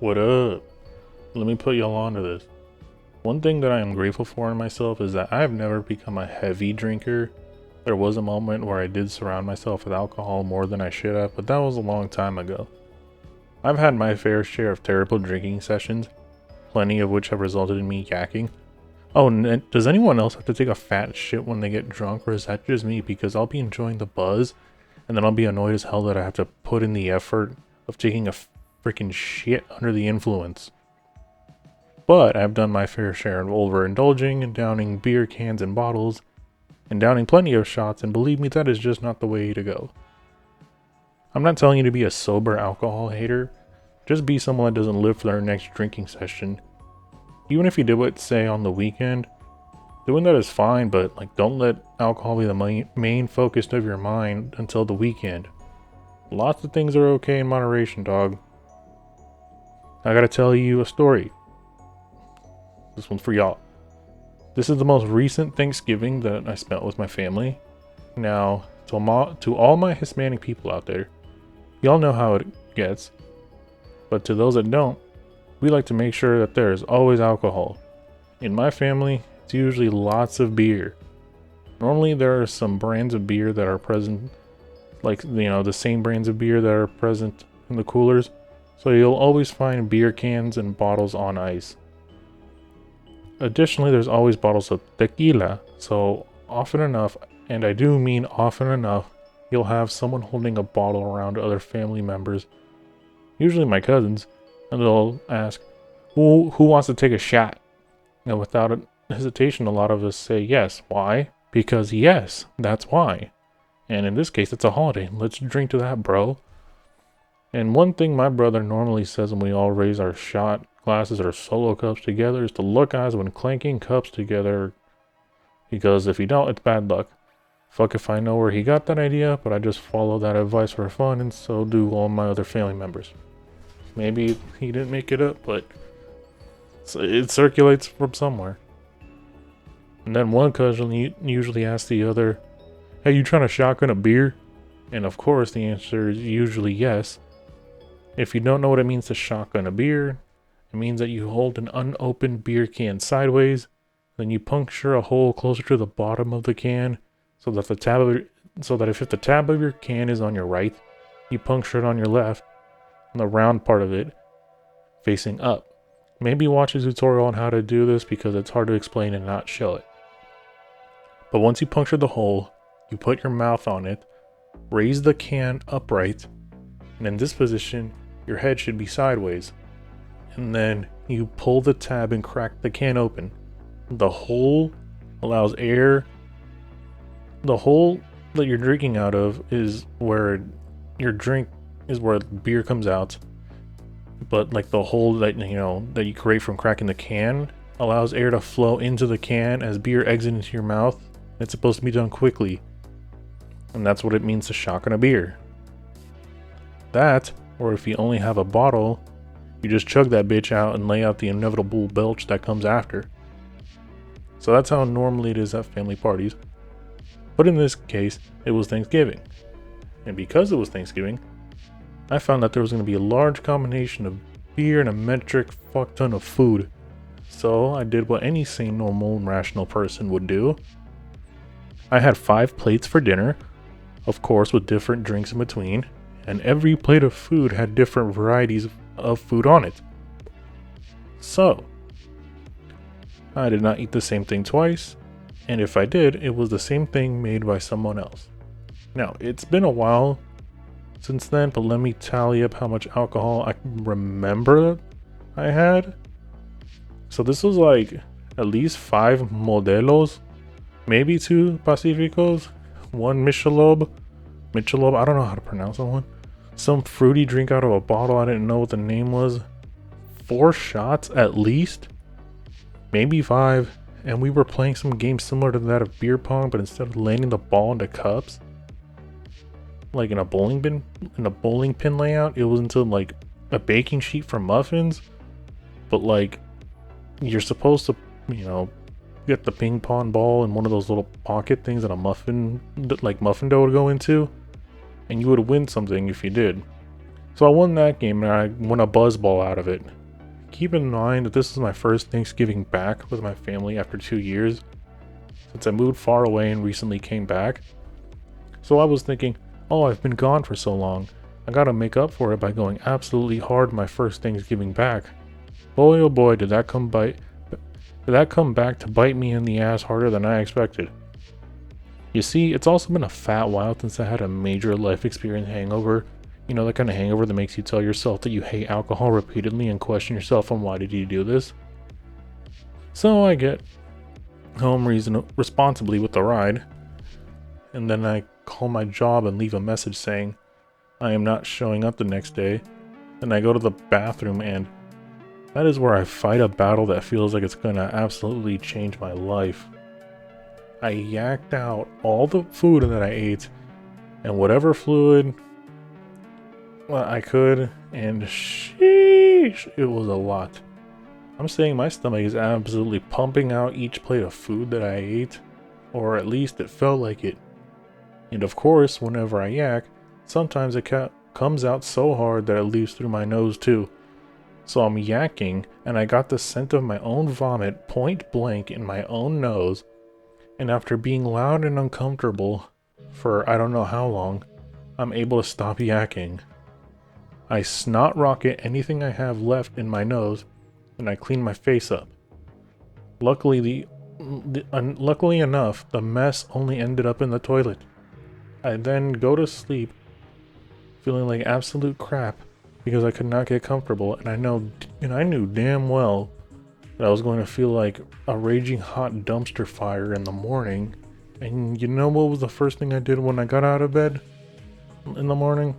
What up? Let me put y'all onto this. One thing that I am grateful for in myself is that I have never become a heavy drinker. There was a moment where I did surround myself with alcohol more than I should have, but that was a long time ago. I've had my fair share of terrible drinking sessions, plenty of which have resulted in me yakking. Oh, and does anyone else have to take a fat shit when they get drunk, or is that just me? Because I'll be enjoying the buzz, and then I'll be annoyed as hell that I have to put in the effort of taking a freaking shit under the influence. But I've done my fair share of overindulging and downing beer cans and bottles, and downing plenty of shots, and believe me, that is just not the way to go. I'm not telling you to be a sober alcohol hater, just be someone that doesn't live for their next drinking session. Even if you do it, say, on the weekend, doing that is fine, but don't let alcohol be the main focus of your mind until the weekend. Lots of things are okay in moderation, dog. I gotta tell you a story. This one's for y'all. This is the most recent Thanksgiving that I spent with my family. Now, to all my Hispanic people out there, y'all know how it gets. But to those that don't, we like to make sure that there is always alcohol. In my family, it's usually lots of beer. Normally there are some brands of beer that are present, the same brands of beer that are present in the coolers. So you'll always find beer cans and bottles on ice. Additionally, there's always bottles of tequila, so often enough, and I do mean often enough, you'll have someone holding a bottle around other family members, usually my cousins, and they'll ask, who wants to take a shot? And without hesitation, a lot of us say yes. Why? Because yes, that's why. And in this case, it's a holiday. Let's drink to that, bro. And one thing my brother normally says when we all raise our shot glasses or solo cups together is to look eyes when clanking cups together, because if you don't, it's bad luck. Fuck if I know where he got that idea, but I just follow that advice for fun, and so do all my other family members. Maybe he didn't make it up, but it circulates from somewhere. And then one cousin usually asks the other, "Hey, you trying to shotgun a beer?" And of course the answer is usually yes. If you don't know what it means to shotgun a beer, it means that you hold an unopened beer can sideways, then you puncture a hole closer to the bottom of the can, so that if the tab of your can is on your right, you puncture it on your left, and the round part of it facing up. Maybe watch a tutorial on how to do this because it's hard to explain and not show it. But once you puncture the hole, you put your mouth on it, raise the can upright, and in this position, your head should be sideways. And then you pull the tab and crack the can open. The hole allows air. The hole that you're drinking out of is where beer comes out. But the hole that you create from cracking the can allows air to flow into the can as beer exits into your mouth. It's supposed to be done quickly. And that's what it means to shotgun a beer. That, or if you only have a bottle, you just chug that bitch out and lay out the inevitable belch that comes after. So that's how normally it is at family parties. But in this case, it was Thanksgiving. And because it was Thanksgiving, I found that there was going to be a large combination of beer and a metric fuck ton of food. So I did what any sane, normal, and rational person would do. I had 5 plates for dinner, of course with different drinks in between, and every plate of food had different varieties of food on it. So, I did not eat the same thing twice, and if I did, it was the same thing made by someone else. Now, it's been a while since then, but let me tally up how much alcohol I remember I had. So this was at least 5 Modelos, maybe 2 Pacificos, 1 Michelob, I don't know how to pronounce that one. Some fruity drink out of a bottle, I didn't know what the name was. 4 shots at least, maybe 5, and we were playing some game similar to that of beer pong, but instead of landing the ball into cups, like in a bowling pin layout, it was into a baking sheet for muffins. But you're supposed to, get the ping pong ball in one of those little pocket things that a muffin dough would go into, and you would win something if you did. So I won that game and I won a buzzball out of it. Keep in mind that this is my first Thanksgiving back with my family after 2 years, since I moved far away and recently came back. So I was thinking, oh, I've been gone for so long. I gotta make up for it by going absolutely hard my first Thanksgiving back. Boy oh boy, did that come back to bite me in the ass harder than I expected. You see, it's also been a fat while since I had a major life experience hangover. You know, that kind of hangover that makes you tell yourself that you hate alcohol repeatedly and question yourself on why did you do this. So I get home responsibly with the ride, and then I call my job and leave a message saying I am not showing up the next day. Then I go to the bathroom, and that is where I fight a battle that feels like it's gonna absolutely change my life. I yacked out all the food that I ate and whatever fluid I could, and sheesh, it was a lot. I'm saying my stomach is absolutely pumping out each plate of food that I ate, or at least it felt like it. And of course, whenever I yak, sometimes it comes out so hard that it leaves through my nose too. So I'm yakking, and I got the scent of my own vomit point blank in my own nose, and after being loud and uncomfortable for I don't know how long, I'm able to stop yakking. I snot rocket anything I have left in my nose, and I clean my face up. Luckily enough, the mess only ended up in the toilet. I then go to sleep, feeling like absolute crap because I could not get comfortable, and I knew damn well that I was going to feel like a raging hot dumpster fire in the morning. And you know what was the first thing I did when I got out of bed in the morning?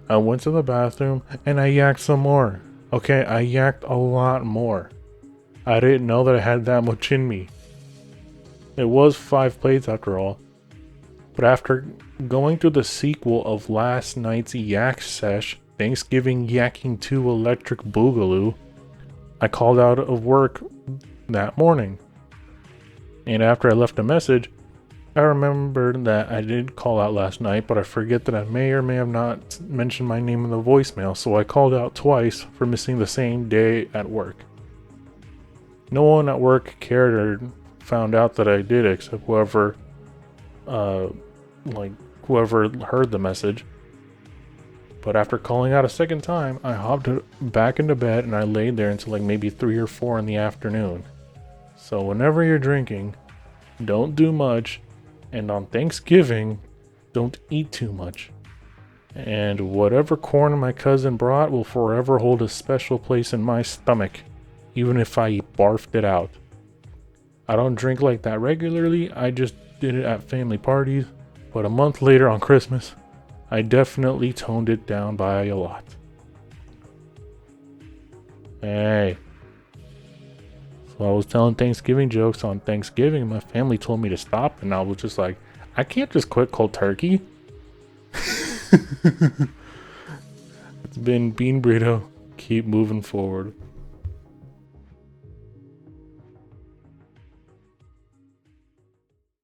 I went to the bathroom and I yacked some more. Okay, I yacked a lot more. I didn't know that I had that much in me. It was 5 plates after all. But after going through the sequel of last night's yak sesh, Thanksgiving Yakking 2 Electric Boogaloo, I called out of work that morning. And after I left a message, I remembered that I did call out last night, but I forget that I may or may have not mentioned my name in the voicemail, so I called out twice for missing the same day at work. No one at work cared or found out that I did except whoever heard the message. But after calling out a second time, I hopped back into bed and I laid there until like maybe 3 or 4 in the afternoon. So whenever you're drinking, don't do much, and on Thanksgiving, don't eat too much. And whatever corn my cousin brought will forever hold a special place in my stomach, even if I barfed it out. I don't drink like that regularly, I just did it at family parties, but a month later on Christmas, I definitely toned it down by a lot. Hey. So I was telling Thanksgiving jokes on Thanksgiving, and my family told me to stop, and I was just like, I can't just quit cold turkey. It's been Bean Burrito. Keep moving forward.